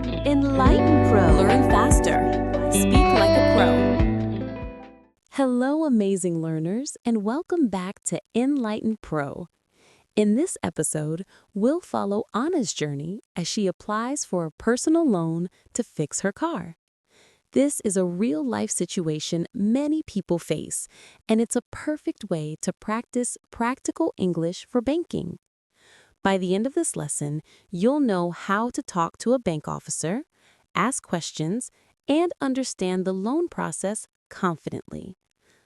Enlighten Pro. Learn faster. Speak like a pro. Hello, amazing learners, and welcome back to Enlighten Pro. In this episode, we'll follow Anna's journey as she applies for a personal loan to fix her car. This is a real-life situation many people face, and it's a perfect way to practice practical English for banking. By the end of this lesson, you'll know how to talk to a bank officer, ask questions, and understand the loan process confidently.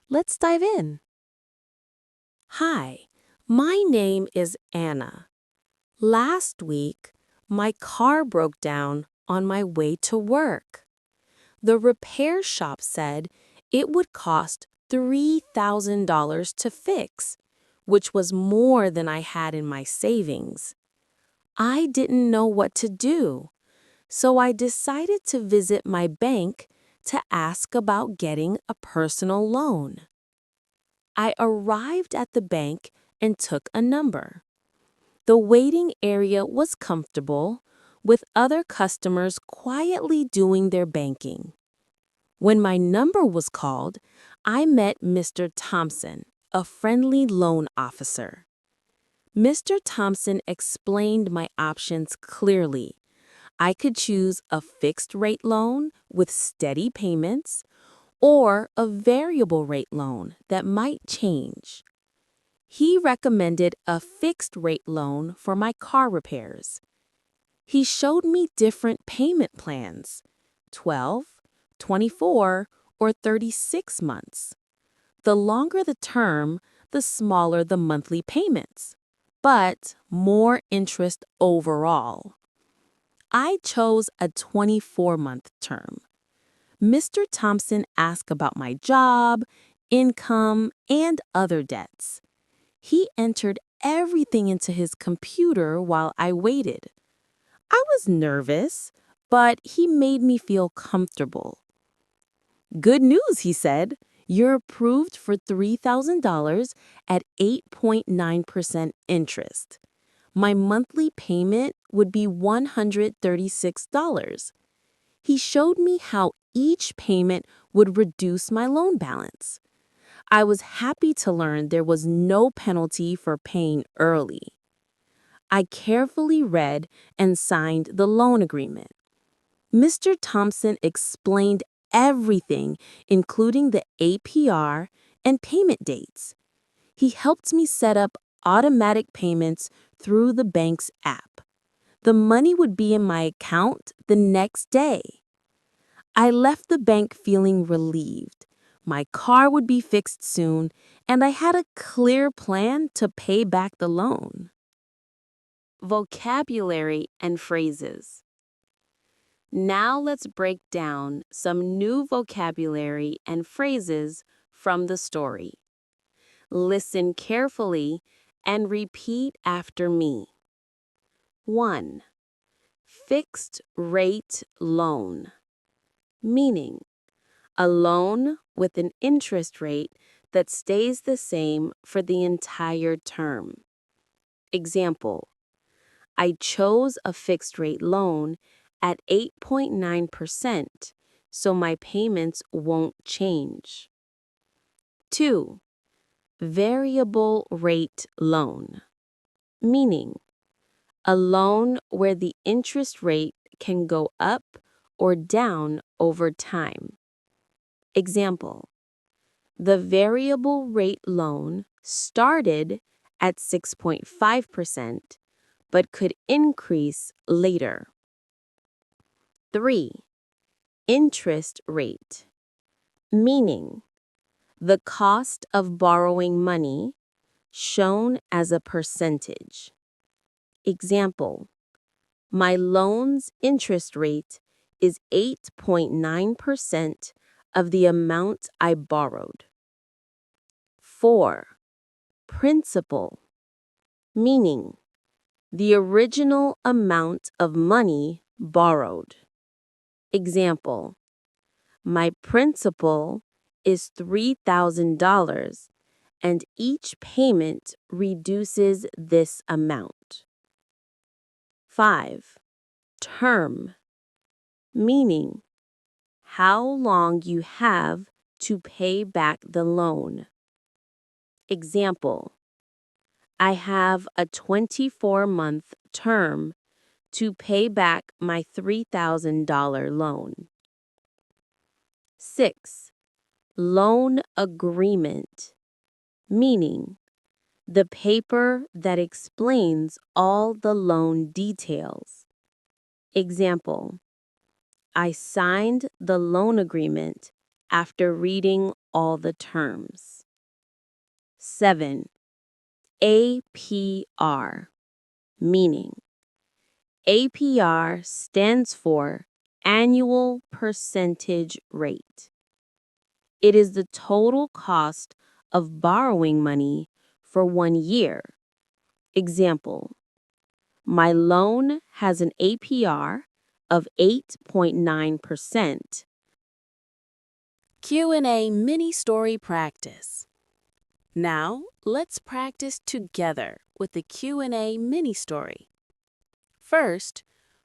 Let's dive in. Hi, my name is Anna. Last week, my car broke down on my way to work. The repair shop said it would cost $3,000 to fix, which was more than I had in my savings. I didn't know what to do, so I decided to visit my bank to ask about getting a personal loan. I arrived at the bank and took a number. The waiting area was comfortable, with other customers quietly doing their banking. When my number was called, I met Mr. Thompson, a friendly loan officer. Mr. Thompson explained my options clearly. I could choose a fixed-rate loan with steady payments or a variable-rate loan that might change. He recommended a fixed-rate loan for my car repairs. He showed me different payment plans, 12, 24, or 36 months. The longer the term, the smaller the monthly payments, but more interest overall. I chose a 24-month term. Mr. Thompson asked about my job, income, and other debts. He entered everything into his computer while I waited. I was nervous, but he made me feel comfortable. "Good news," he said. "You're approved for $3,000 at 8.9% interest. My monthly payment would be $136. He showed me how each payment would reduce my loan balance. I was happy to learn there was no penalty for paying early. I carefully read and signed the loan agreement. Mr. Thompson explained everything, including the APR and payment dates. He helped me set up automatic payments through the bank's app. The money would be in my account the next day. I left the bank feeling relieved. My car would be fixed soon, and I had a clear plan to pay back the loan. Vocabulary and phrases. Now let's break down some new vocabulary and phrases from the story. Listen carefully and repeat after me. 1. Fixed rate loan. Meaning, a loan with an interest rate that stays the same for the entire term. Example, I chose a fixed-rate loan at 8.9%, so my payments won't change. 2. Variable rate loan. Meaning, a loan where the interest rate can go up or down over time. Example, the variable rate loan started at 6.5%, but could increase later. 3. Interest rate. Meaning, the cost of borrowing money shown as a percentage. Example, my loan's interest rate is 8.9% of the amount I borrowed. 4. Principal. Meaning, the original amount of money borrowed. Example, my principal is $3,000 and each payment reduces this amount. 5. Term. meaning how long you have to pay back the loan. Example: I have a 24-month term to pay back my $3,000 loan. 6. Loan agreement, meaning the paper that explains all the loan details. Example: I signed the loan agreement after reading all the terms. 7. APR, meaning APR stands for annual percentage rate. It is the total cost of borrowing money for 1 year. Example: my loan has an APR of 8.9%. Q&A mini story practice. Now, let's practice together with the Q&A mini story. First,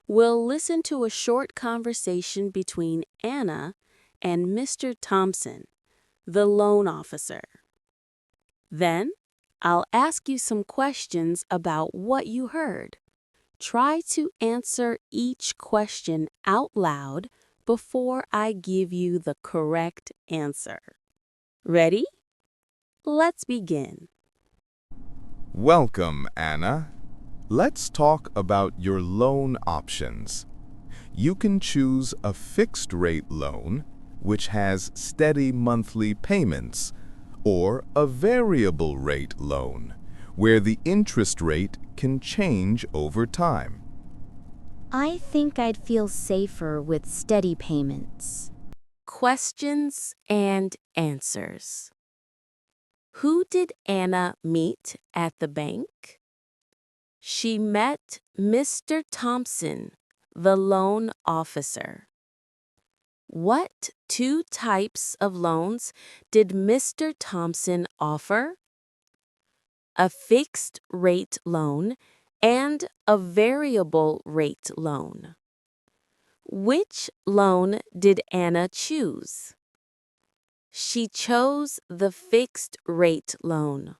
we'll listen to a short conversation between Anna and Mr. Thompson, the loan officer. Then, I'll ask you some questions about what you heard. Try to answer each question out loud before I give you the correct answer. Ready? Let's begin. Welcome, Anna. Let's talk about your loan options. You can choose a fixed-rate loan, which has steady monthly payments, or a variable-rate loan, where the interest rate can change over time. I think I'd feel safer with steady payments. Questions and answers. Who did Anna meet at the bank? She met Mr. Thompson, the loan officer. What 2 types of loans did Mr. Thompson offer? A fixed rate loan and a variable rate loan. Which loan did Anna choose? She chose the fixed rate loan.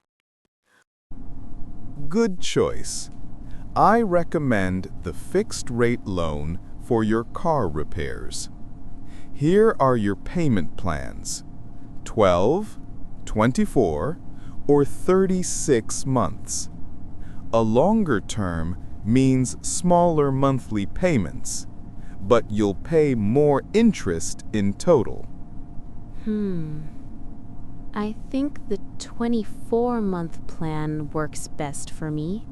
Good choice. I recommend the fixed-rate loan for your car repairs. Here are your payment plans: 12, 24, or 36 months. A longer term means smaller monthly payments, but you'll pay more interest in total. I think the 24-month plan works best for me.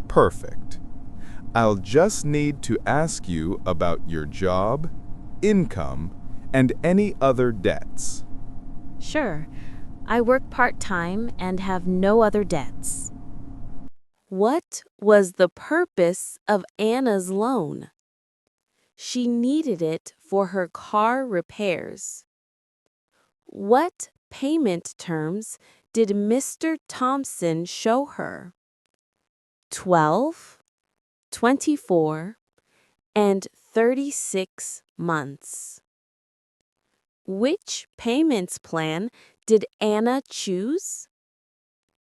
Perfect. I'll just need to ask you about your job, income, and any other debts. Sure. I work part-time and have no other debts. What was the purpose of Anna's loan? She needed it for her car repairs. What payment terms did Mr. Thompson show her? 12, 24, and 36 months. Which payments plan did Anna choose?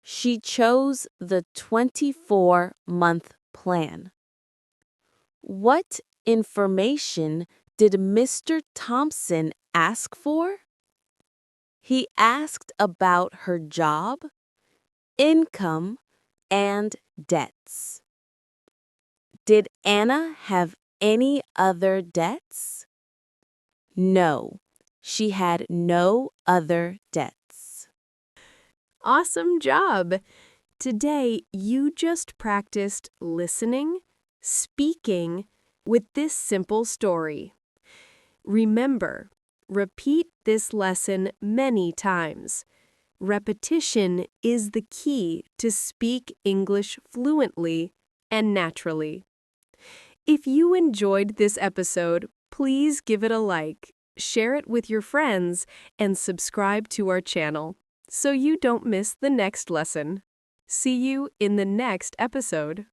She chose the 24-month plan. What information did Mr. Thompson ask for? He asked about her job, income, and debts. Did Anna have any other debts? No, she had no other debts. Awesome job! Today, you just practiced listening, speaking with this simple story. Remember, repeat this lesson many times. Repetition is the key to speak English fluently and naturally. If you enjoyed this episode, please give it a like, share it with your friends, and subscribe to our channel so you don't miss the next lesson. See you in the next episode.